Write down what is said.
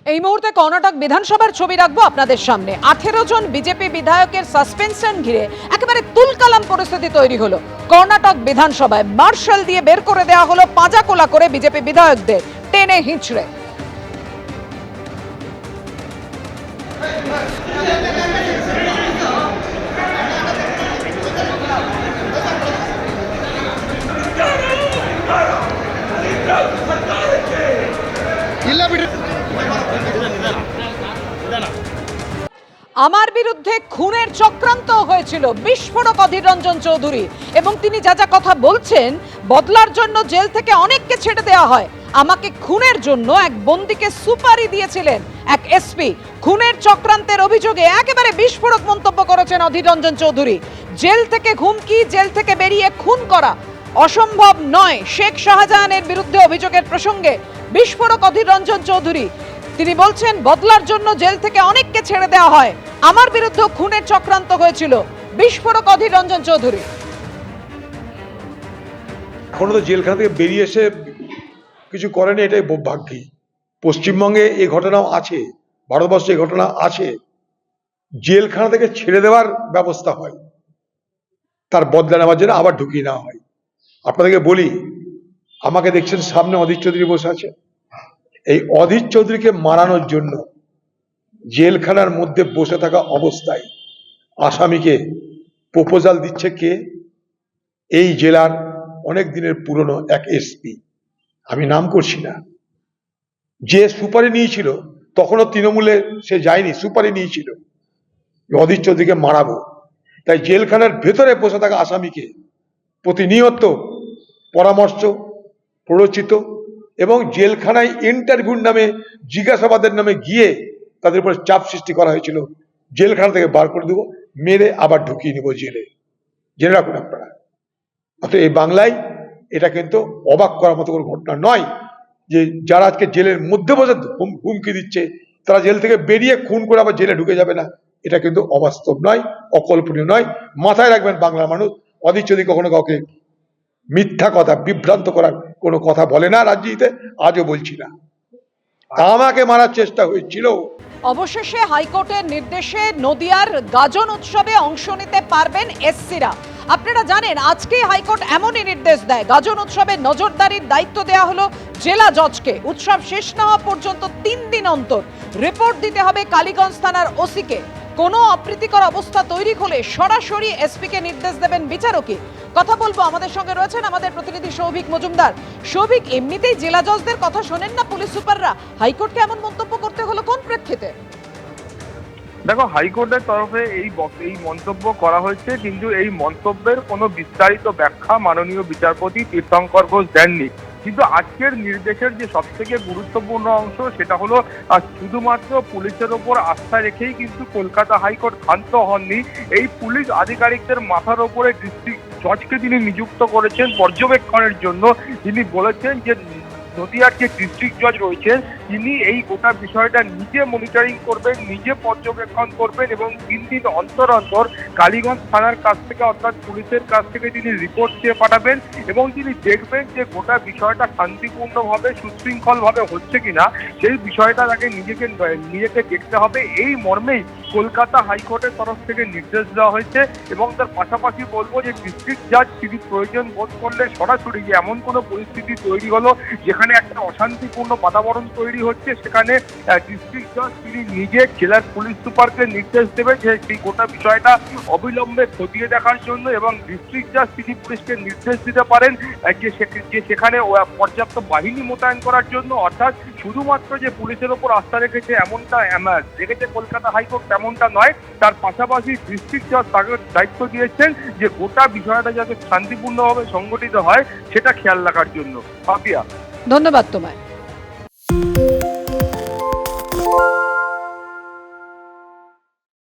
এই মুহূর্তে কর্ণাটক বিধানসভার ছবি রাখবো আপনাদের সামনে। 18 জন বিজেপি বিধায়কের সাসপেনশন ঘিরে একেবারে তুলকালাম পরিস্থিতি তৈরি হলো। কর্ণাটক বিধানসভায় মার্শাল দিয়ে বের করে দেওয়া হলো পাঁজাকোলা করে বিজেপি বিধায়কদের টেনে হিঁচড়ে। আমার বিরুদ্ধে খুনের চক্রান্ত হয়েছিল বিস্ফোরক অধীর রঞ্জন চৌধুরী, এবং তিনি যা যা কথা বলছেন, বদলার জন্য জেল থেকে অনেককে ছেড়ে দেওয়া হয়, আমাকে খুনের জন্য এক বন্দীকে সুপারি দিয়েছিলেন এক এসপি। খুনের চক্রান্তের অভিযোগে একেবারে বিস্ফোরক মন্তব্য করেছেন অধীর রঞ্জন চৌধুরী। জেল থেকে হুমকি, জেল থেকে বেরিয়ে খুন করা অসম্ভব নয়। শেখ শাহজাহানের বিরুদ্ধে অভিযোগের প্রসঙ্গে বিস্ফোরক অধীর রঞ্জন চৌধুরী তিনি বলছেন, বদলার জন্য জেল থেকে অনেককে ছেড়ে দেওয়া হয়, আমার বিরুদ্ধে খুনের চক্রান্ত হয়েছিল। বিস্ফোরক অধীর রঞ্জন চৌধুরী। এখনো তো জেলখানা থেকে বেরিয়ে এসে কিছু করেনি, এটাই ভাগ্যি। পশ্চিমবঙ্গে এই ঘটনাও আছে, ভারতবর্ষে এই ঘটনা আছে। জেলখানা থেকে ছেড়ে দেওয়ার ব্যবস্থা হয়, তার বদলা নেওয়ার জন্য আবার ঢুকিয়ে নেওয়া হয়। আপনাদেরকে বলি, আমাকে দেখছেন সামনে অধীর চৌধুরী বসে আছে। এই অধীর চৌধুরীকে মারানোর জন্য জেলখানার মধ্যে বসে থাকা অবস্থায় আসামিকে প্রপোজাল দিচ্ছে কে? এই জেলার অনেক দিনের পুরনো এক এসপি, আমি নাম করছি না, যে সুপারি নিয়েছিল, তখনও তৃণমূলে সে যায়নি, সুপারি নিয়েছিল অধীর চৌধুরীকে মারাবো। তাই জেলখানার ভেতরে বসে থাকা আসামিকে প্রতিনিয়ত পরামর্শ, প্ররোচিত এবং জেলখানায় ইন্টারভিউর নামে, জিজ্ঞাসাবাদের নামে গিয়ে তাদের উপর চাপ সৃষ্টি করা হয়েছিল। জেলখানা থেকে বার করে দেবো, মেরে আবার ঢুকিয়ে নেবো জেলে। জেনে রাখুন আপনারা। অর্থাৎ এই বাংলায় এটা কিন্তু অবাক করার মতো কোনো ঘটনা নয় যে যারা আজকে জেলের মধ্যে বসে হুমকি দিচ্ছে, তারা জেল থেকে বেরিয়ে খুন করে আবার জেলে ঢুকে যাবে না। এটা কিন্তু অবাস্তব নয়, অকল্পনীয় নয়। মাথায় রাখবেন বাংলার মানুষ, অধীর চৌধুরী কখনো কাউকে মিথ্যা কথা, বিভ্রান্ত করার কোনো কথা বলে না রাজনীতিতে, আজও বলছি না। আমাকে মারার চেষ্টা হয়েছিল। অবশেষে হাইকোর্টের নির্দেশে নদিয়ার গাজন উৎসবে অংশ নিতে পারবেন এসসিরা। আপনারা জানেন, আজকে হাইকোর্ট এমনই নির্দেশ দেয়, গাজন উৎসবে নজরদারির দায়িত্ব দেওয়া হলো জেলা জজকে। উৎসব শেষ না হওয়া পর্যন্ত 3 দিন অন্তর রিপোর্ট দিতে হবে কালীগঞ্জ থানার ওসিকে। কোনো অপ্রীতিকর অবস্থা তৈরি হলে সরাসরি এসপিকে নির্দেশ দেবেন বিচারকই। কথা বলবো, আমাদের সঙ্গে রয়েছেন আমাদের প্রতিনিধি সৌভিক মজুমদার। সৌভিক, এমনিতেই জেলা জজদের কথা শোনেন না পুলিশ সুপাররা, হাইকোর্টকে এমন মন্তব্য করতে হলো কোন প্রেক্ষিতে? দেখো, হাইকোর্টের তরফে এই মন্তব্য করা হয়েছে, কিন্তু এই মন্তব্যের কোনো বিস্তারিত ব্যাখ্যা মাননীয় বিচারপতি তীর্থঙ্কর ঘোষ দেননি। কিন্তু আজকের নির্দেশের যে সবথেকে গুরুত্বপূর্ণ অংশ, সেটা হলো শুধুমাত্র পুলিশের ওপর আস্থা রেখেই কিন্তু কলকাতা হাইকোর্ট ক্ষান্ত হননি। এই পুলিশ আধিকারিকদের মাথার ওপরে ডিস্ট্রিক্ট জজকে তিনি নিযুক্ত করেছেন পর্যবেক্ষণের জন্য। তিনি বলেছেন যে নদিয়ার যে ডিস্ট্রিক্ট জজ রয়েছেন, তিনি এই গোটা বিষয়টা নিজে মনিটরিং করবেন, নিজে পর্যবেক্ষণ করবেন এবং 3 দিন অন্তর অন্তর কালীগঞ্জ থানার কাছ থেকে, অর্থাৎ পুলিশের কাছ থেকে তিনি রিপোর্ট চেয়ে পাঠাবেন এবং তিনি দেখবেন যে গোটা বিষয়টা শান্তিপূর্ণভাবে, সুশৃঙ্খলভাবে হচ্ছে কিনা। সেই বিষয়টা তাকে নিজেকে দেখতে হবে। এই মর্মেই কলকাতা হাইকোর্টের তরফ থেকে নির্দেশ দেওয়া হয়েছে। এবং তার পাশাপাশি বলবো যে ডিস্ট্রিক্ট জাজ তিনি প্রয়োজন বোধ করলে সরাসরি, যে এমন কোনো পরিস্থিতি তৈরি হলো যেখানে একটা অশান্তিপূর্ণ বাতাবরণ তৈরি হচ্ছে, সেখানে ডিস্ট্রিক্ট জাজ তিনি নিজে জেলার পুলিশ সুপারকে নির্দেশ দেবেন যে সেই গোটা বিষয়টা অবিলম্বে খতিয়ে দেখার জন্য, এবং ডিস্ট্রিক্ট জাজ তিনি পুলিশকে নির্দেশ দিতে পারেন যে সেখানে পর্যাপ্ত বাহিনী মোতায়েন করার জন্য। অর্থাৎ শুধুমাত্র যে পুলিশের ওপর আস্থা রেখেছে রেখেছে কলকাতা হাইকোর্ট তেমনটা নয়, তার পাশাপাশি ডিস্ট্রিক্ট জাজ তাকে দায়িত্ব দিয়েছেন যে গোটা বিষয়টা যাতে শান্তিপূর্ণভাবে সংগঠিত হয় সেটা খেয়াল রাখার জন্য। পাপিয়া, ধন্যবাদ তোমায়।